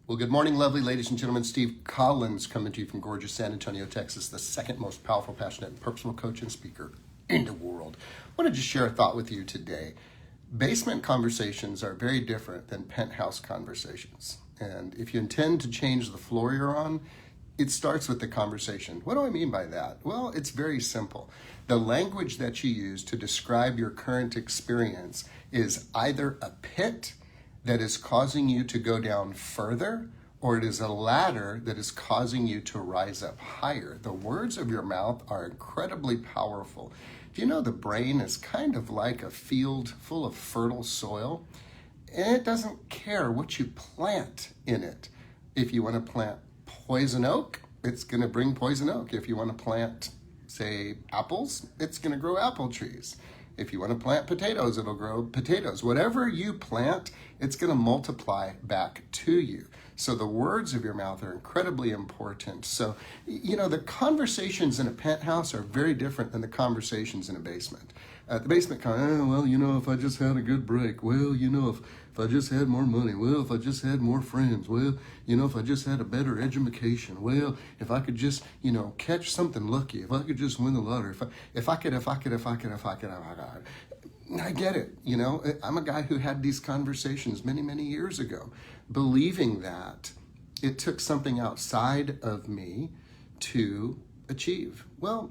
Well, good morning, lovely ladies and gentlemen. Steve Collins coming to you from gorgeous San Antonio, Texas, the second most powerful, passionate, and purposeful coach and speaker in the world. I want to just share a thought with you today. Basement conversations are very different than penthouse conversations. And if you intend to change the floor you're on, it starts with the conversation. What do I mean by that? Well, it's very simple. The language that you use to describe your current experience is either a pit that is causing you to go down further, or it is a ladder that is causing you to rise up higher. The words of your mouth are incredibly powerful. Do you know the brain is kind of like a field full of fertile soil? And it doesn't care what you plant in it. If you want to plant poison oak, it's going to bring poison oak. If you want to plant, say, apples, it's going to grow apple trees. If you want to plant potatoes, it'll grow potatoes. Whatever you plant, it's going to multiply back to you. So the words of your mouth are incredibly important. So, the conversations in a penthouse are very different than the conversations in a basement. The basement if I just had a good break. Well, if I just had more money. Well, if I just had more friends. Well, if I just had a better education. Well, if I could just, catch something lucky. If I could just win the lottery. If I could. I get it. I'm a guy who had these conversations many, many years ago, believing that it took something outside of me to achieve. Well,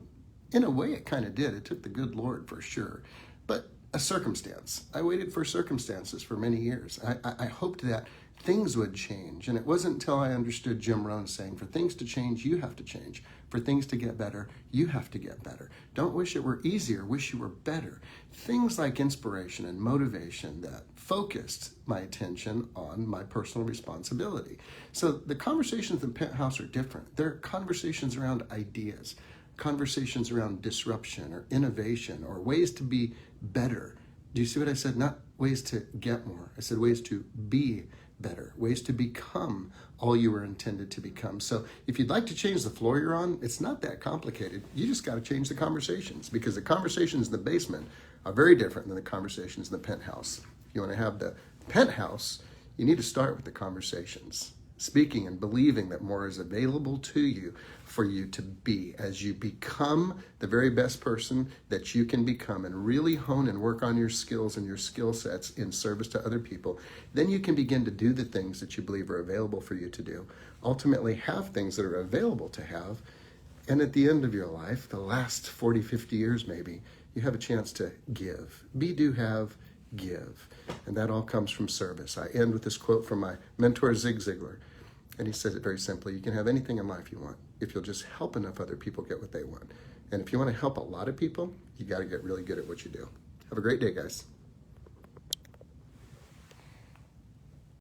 in a way, it kind of did. It took the good Lord for sure. But a circumstance. I waited for circumstances for many years. I hoped that things would change. And it wasn't until I understood Jim Rohn saying, for things to change, you have to change. For things to get better, you have to get better. Don't wish it were easier, wish you were better. Things like inspiration and motivation that focused my attention on my personal responsibility. So the conversations in Penthouse are different. They're conversations around ideas, conversations around disruption or innovation or ways to be better. Do you see what I said? Not ways to get more. I said ways to be better, ways to become all you were intended to become. So if you'd like to change the floor you're on, it's not that complicated. You just got to change the conversations, because the conversations in the basement are very different than the conversations in the penthouse. If you want to have the penthouse, you need to start with the conversations. Speaking and believing that more is available to you for you to be as you become the very best person that you can become and really hone and work on your skills and your skill sets in service to other people. Then you can begin to do the things that you believe are available for you to do. Ultimately have things that are available to have. And at the end of your life, the last 40, 50 years maybe, you have a chance to give. Be, do, have, give. And that all comes from service. I end with this quote from my mentor, Zig Ziglar. And he says it very simply: you can have anything in life you want if you'll just help enough other people get what they want. And if you want to help a lot of people, you got to get really good at what you do. Have a great day, guys.